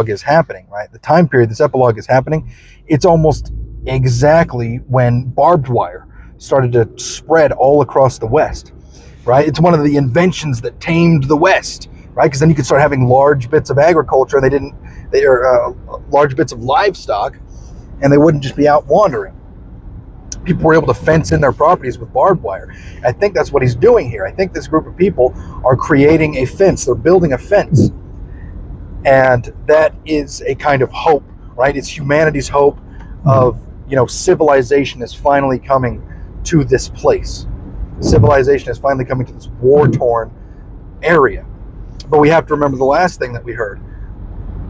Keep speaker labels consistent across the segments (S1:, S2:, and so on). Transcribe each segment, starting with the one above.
S1: is happening, right? The time period this epilogue is happening, it's almost exactly when barbed wire started to spread all across the West, right? It's one of the inventions that tamed the West, right? Because then you could start having large bits of agriculture. They are large bits of livestock, and they wouldn't just be out wandering. People were able to fence in their properties with barbed wire. I think that's what he's doing here. I think this group of people are creating a fence. They're building a fence. And that is a kind of hope, right? It's humanity's hope of, civilization is finally coming to this place. Civilization is finally coming to this war-torn area. But we have to remember the last thing that we heard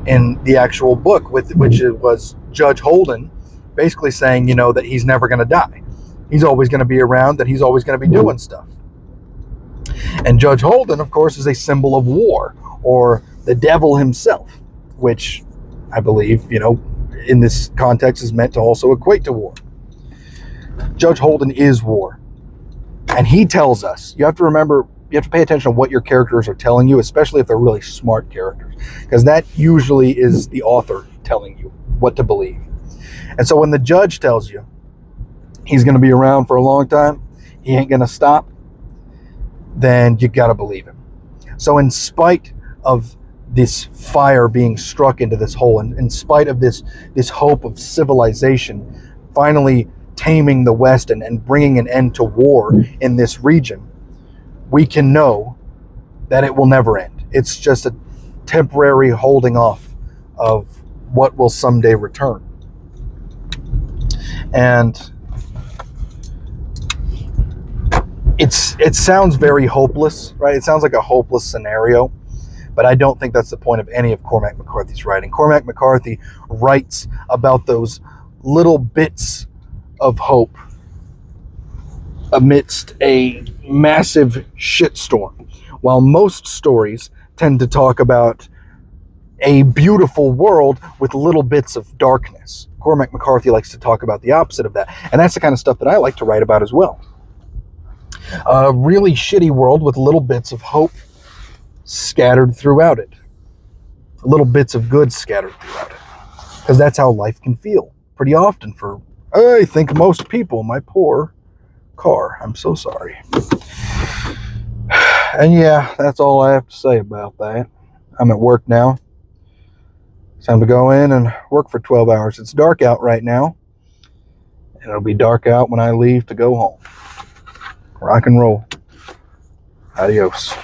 S1: in the actual book, which was Judge Holden basically saying, that he's never going to die. He's always going to be around, that he's always going to be doing stuff. And Judge Holden, of course, is a symbol of war, or the devil himself, which I believe, in this context is meant to also equate to war. Judge Holden is war. And he tells us, you have to remember, you have to pay attention to what your characters are telling you, especially if they're really smart characters, because that usually is the author telling you what to believe. And so when the judge tells you he's going to be around for a long time, he ain't going to stop, then you got to believe him. So in spite of this fire being struck into this hole, and in spite of this hope of civilization finally taming the West and bringing an end to war in this region, we can know that it will never end. It's just a temporary holding off of what will someday return. And it sounds very hopeless, right? It sounds like a hopeless scenario, but I don't think that's the point of any of Cormac McCarthy's writing. Cormac McCarthy writes about those little bits of hope amidst a massive shitstorm, while most stories tend to talk about a beautiful world with little bits of darkness. Cormac McCarthy likes to talk about the opposite of that, and that's the kind of stuff that I like to write about as well. A really shitty world with little bits of hope scattered throughout it. Little bits of good scattered throughout it. Because that's how life can feel pretty often for, I think, most people. My poor car. I'm so sorry. And yeah, that's all I have to say about that. I'm at work now. It's time to go in and work for 12 hours. It's dark out right now. And it'll be dark out when I leave to go home. Rock and roll. Adios.